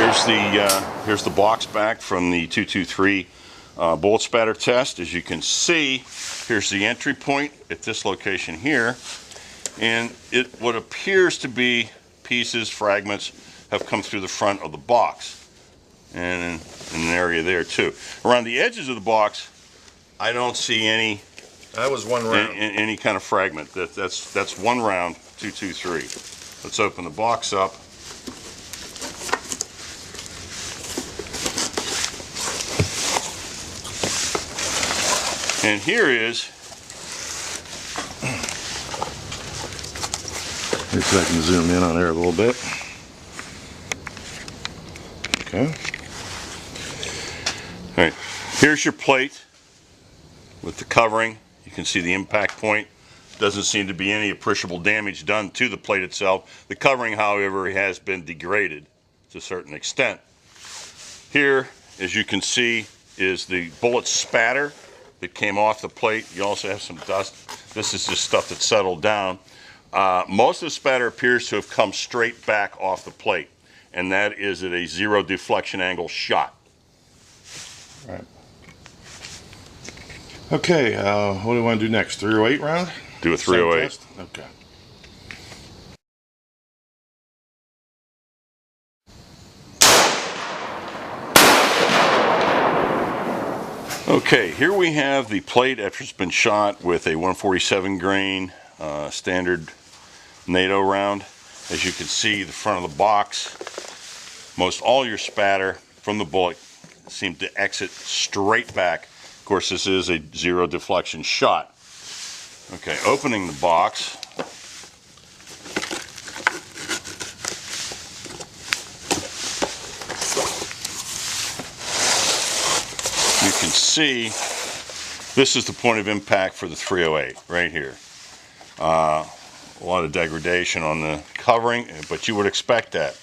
Here's the box back from the 223 bullet spatter test. As you can see, here's the entry point at this location here, and what appears to be pieces, fragments, have come through the front of the box, and in an area there too. Around the edges of the box, I don't see any. That was one round. Any kind of fragment. That's one round, 223. Let's open the box up. And here is, let's see if I can zoom in on there a little bit. Okay. All right, here's your plate with the covering. You can see the impact point. Doesn't seem to be any appreciable damage done to the plate itself. The covering, however, has been degraded to a certain extent. Here, as you can see, is the bullet spatter that came off the plate. You also have some dust. This is just stuff that settled down. Most of the spatter appears to have come straight back off the plate, and that is at a 0 deflection angle shot. Right. Okay, what do we want to do next? 308 round? Do a 308. Same test? Okay. Okay, here we have the plate after it's been shot with a 147 grain standard NATO round. As you can see, the front of the box, most all your spatter from the bullet seemed to exit straight back. Of course, this is a 0 deflection shot. Okay, opening the box. You can see this is the point of impact for the 308 right here. A lot of degradation on the covering, but you would expect that,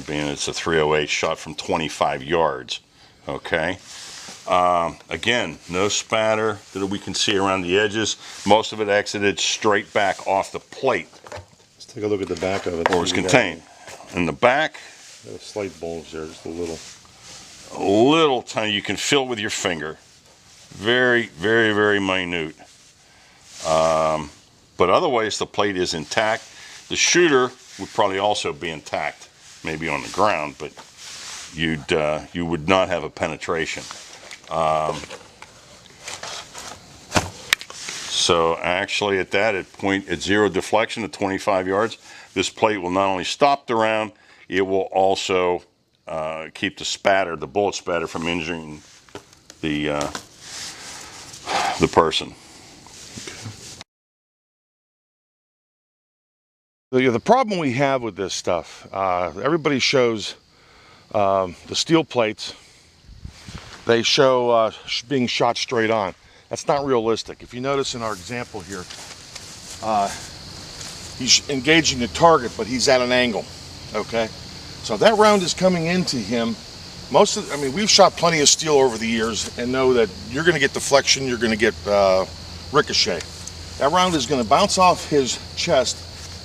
being it's a 308 shot from 25 yards. Okay. Again, no spatter that we can see around the edges. Most of it exited straight back off the plate. Let's take a look at the back of it. Or was contained. In the back, a slight bulge there, just a little. A little tiny, you can feel it with your finger. Very, very, very minute. But otherwise, the plate is intact. The shooter would probably also be intact, maybe on the ground, but you would not have a penetration. So actually, at 0 deflection at 25 yards, this plate will not only stop the round, it will also keep the spatter, the bullet spatter, from injuring the person. The problem we have with this stuff, everybody shows the steel plates. They show being shot straight on. That's not realistic. If you notice in our example here, he's engaging the target, but he's at an angle. Okay, so that round is coming into him. We've shot plenty of steel over the years and know that you're going to get deflection, you're going to get ricochet. That round is going to bounce off his chest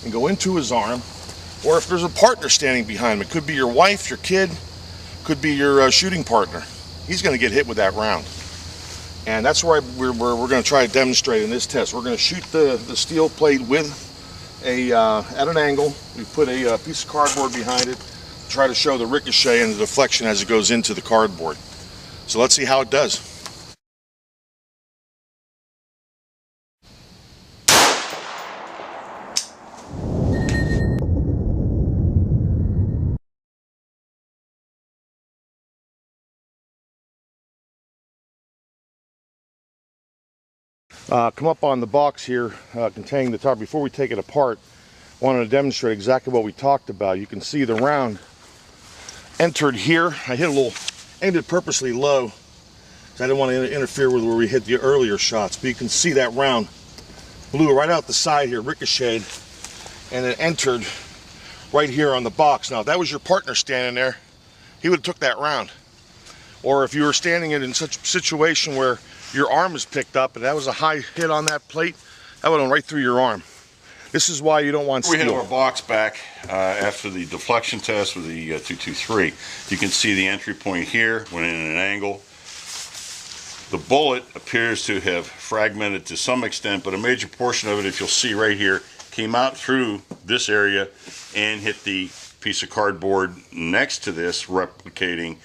and go into his arm, or if there's a partner standing behind him, it could be your wife, your kid, could be your shooting partner. He's going to get hit with that round. And that's why we're going to try to demonstrate in this test. We're going to shoot the steel plate with at an angle. We put a piece of cardboard behind it, try to show the ricochet and the deflection as it goes into the cardboard. So let's see how it does. Come up on the box here containing the target. Before we take it apart, I wanted to demonstrate exactly what we talked about. You can see the round entered here. I aimed it purposely low because I didn't want to interfere with where we hit the earlier shots. But you can see that round blew right out the side here, ricocheted, and it entered right here on the box. Now, if that was your partner standing there, he would have took that round. Or if you were standing in such a situation where your arm is picked up and that was a high hit on that plate, that would have went right through your arm. This is why you don't want We have steel. our box back after the deflection test with the 223. You can see the entry point here went in an angle. The bullet appears to have fragmented to some extent, but a major portion of it, if you'll see right here, came out through this area and hit the piece of cardboard next to this, replicating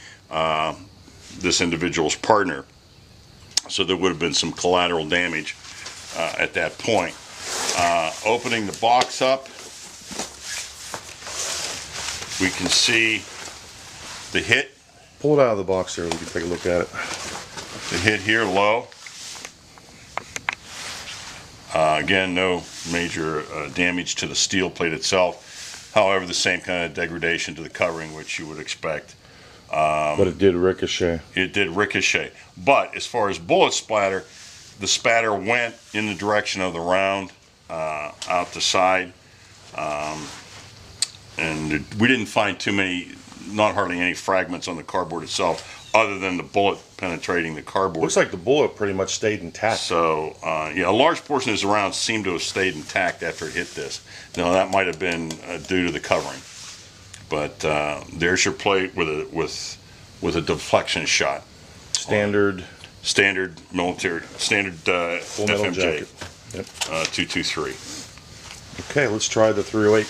this individual's partner. So there would have been some collateral damage at that point. Opening the box up, we can see the hit. Pull it out of the box there. We can take a look at it. The hit here low. Again, no major damage to the steel plate itself. However, the same kind of degradation to the covering, which you would expect. But it did ricochet. It did ricochet. But as far as bullet splatter, the spatter went in the direction of the round, out the side. And we didn't find too many, not hardly any fragments on the cardboard itself, other than the bullet penetrating the cardboard. Looks like the bullet pretty much stayed intact. So, yeah, a large portion of this round seemed to have stayed intact after it hit this. Now, that might have been due to the covering. But there's your plate with a deflection shot. Standard Military, standard full metal FMJ jacket. Yep. 223. Okay, let's try the 308.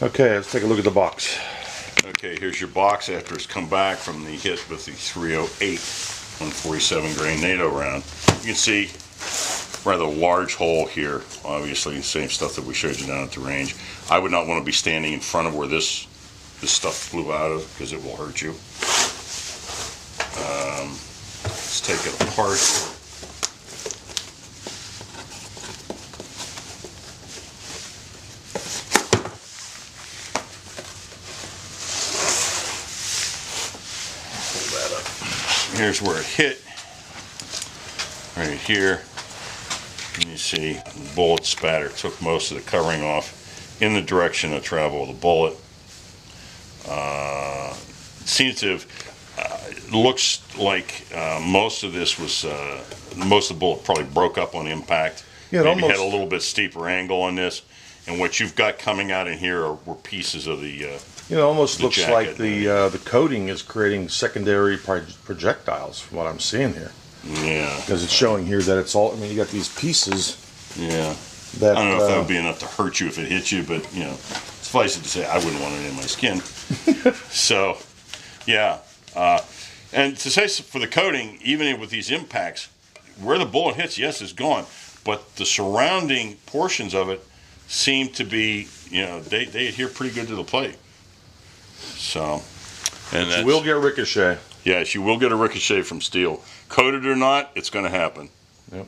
Okay, let's take a look at the box. Okay, here's your box after it's come back from the hit with the 308 147 grain NATO round. You can see rather large hole here. Obviously, the same stuff that we showed you down at the range. I would not want to be standing in front of where this stuff flew out of, because it will hurt you. Let's take it apart. Here's where it hit, right here. And you see the bullet spatter took most of the covering off in the direction of travel of the bullet. Seems to have, looks like most of this was, most of the bullet probably broke up on impact. Yeah, it Maybe almost had a little bit steeper angle on this. And what you've got coming out in here were pieces of the You know, almost looks jacket. like the coating is creating secondary projectiles from what I'm seeing here. Yeah. Because it's showing here that it's all, I mean, you got these pieces Yeah. that... I don't know if that would be enough to hurt you if it hit you, but, you know, suffice it to say, I wouldn't want it in my skin. So, yeah. And to say for the coating, even with these impacts, where the bullet hits, yes, it's gone. But the surrounding portions of it seem to be, you know, they adhere pretty good to the plate. So, and you will get ricochet. Yes, you will get a ricochet from steel. Coated or not, it's going to happen. Yep.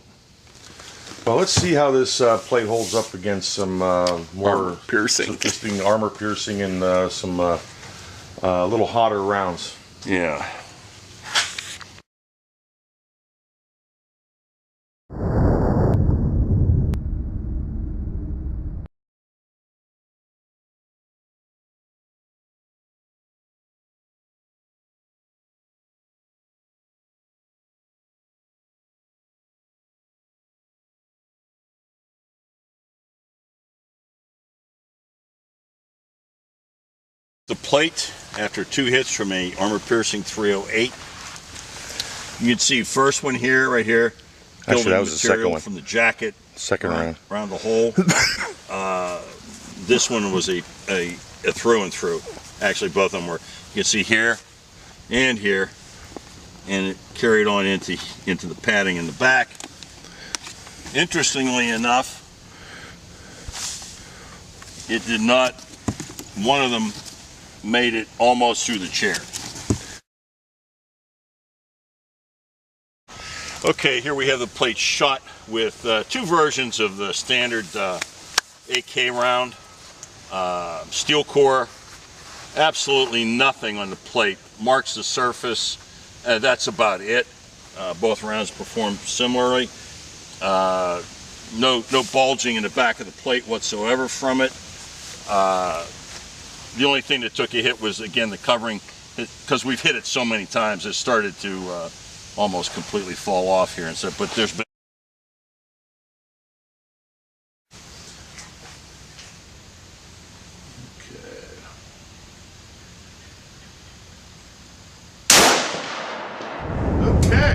Well, let's see how this plate holds up against some more armor piercing, interesting armor piercing, and some little hotter rounds. Yeah. The plate after 2 hits from a armor piercing 308. You can see first one here, right here. Actually, that was the second one. From the jacket. Second round. Around the hole. This one was a through and through. Actually, both of them were. You can see here and here, and it carried on into the padding in the back. Interestingly enough, it did not. One of them made it almost through the chair. Okay, here we have the plate shot with 2 versions of the standard AK round. Steel core, absolutely nothing on the plate. Marks the surface, that's about it. Both rounds performed similarly. No bulging in the back of the plate whatsoever from it. The only thing that took a hit was, again, the covering, because we've hit it so many times, it started to almost completely fall off here. And so, but there's been Okay.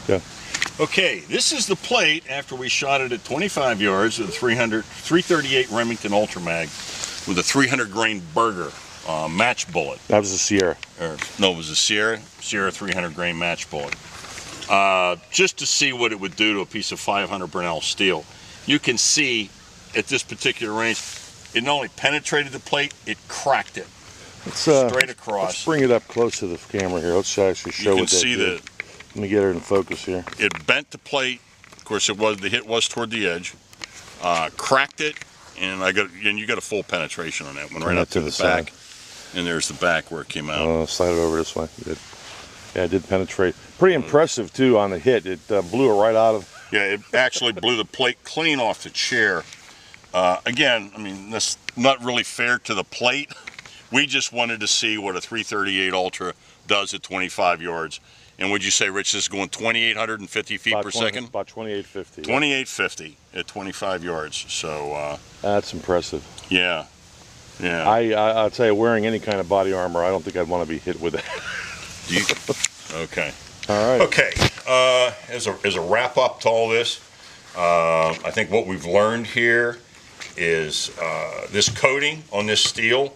Yeah. Okay, this is the plate after we shot it at 25 yards with a 338 Remington Ultra Mag with a 300 grain Burger match bullet. That was a Sierra. No, it was a Sierra 300 grain match bullet. Just to see what it would do to a piece of 500 Bernal steel. You can see at this particular range, it not only penetrated the plate, it cracked it. Straight across. Let's bring it up close to the camera here. Let's actually show you can what that see did. Let me get her in focus here. It bent the plate. Of course, the hit was toward the edge. Cracked it, and you got a full penetration on that one, right up to the back. And there's the back where it came out. Slide it over this way. Yeah, it did penetrate. Pretty impressive too on the hit. It blew it right out of. Yeah, it actually blew the plate clean off the chair. Again, I mean, that's not really fair to the plate. We just wanted to see what a 338 Ultra does at 25 yards. And would you say, Rich, this is going 2,850 feet per second? About 2,850. 2,850 at 25 yards. So that's impressive. Yeah, yeah. I'll tell you, wearing any kind of body armor, I don't think I'd want to be hit with it. Okay. All right. Okay. As a wrap up to all this, I think what we've learned here is this coating on this steel.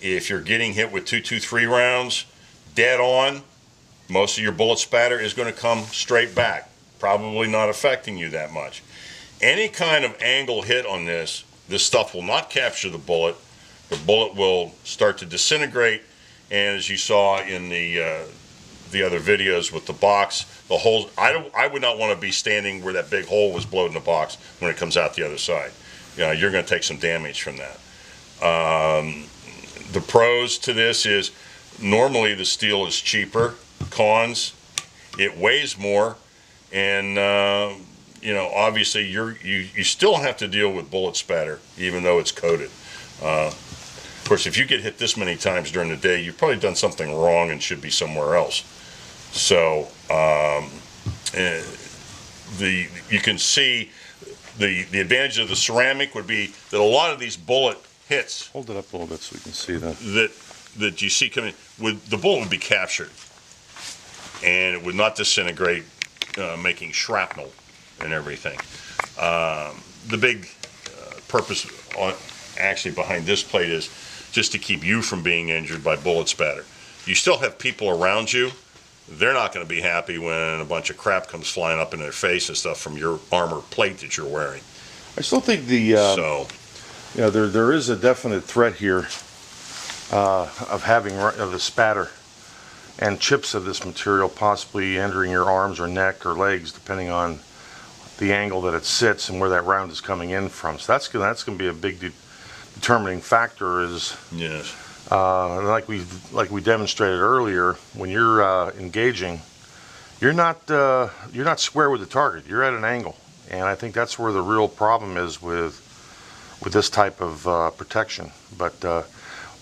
If you're getting hit with 223 rounds, dead on, most of your bullet spatter is going to come straight back, probably not affecting you that much. Any kind of angle hit on this stuff will not capture the bullet. The bullet will start to disintegrate, and as you saw in the other videos with the box, the holes, I would not want to be standing where that big hole was blown in the box when it comes out the other side. You're going to take some damage from that. The pros to this is normally the steel is cheaper. Cons, it weighs more, and obviously you still have to deal with bullet spatter even though it's coated. Of course, if you get hit this many times during the day, you've probably done something wrong and should be somewhere else. So you can see the advantage of the ceramic would be that a lot of these bullet hits. Hold it up a little bit so we can see that. That you see coming, the bullet would be captured, and it would not disintegrate, making shrapnel and everything. The big purpose actually behind this plate is just to keep you from being injured by bullet spatter. You still have people around you. They're not going to be happy when a bunch of crap comes flying up in their face and stuff from your armor plate that you're wearing. I still think there is a definite threat here of having the spatter and chips of this material possibly entering your arms or neck or legs, depending on the angle that it sits and where that round is coming in from. So that's going to be a big determining factor. Is yes. Like we demonstrated earlier, when you're engaging, you're not square with the target. You're at an angle, and I think that's where the real problem is with this type of protection. But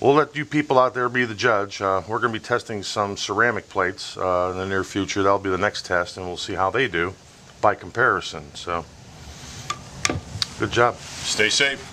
we'll let you people out there be the judge. We're going to be testing some ceramic plates in the near future. That'll be the next test, and we'll see how they do by comparison. So, good job. Stay safe.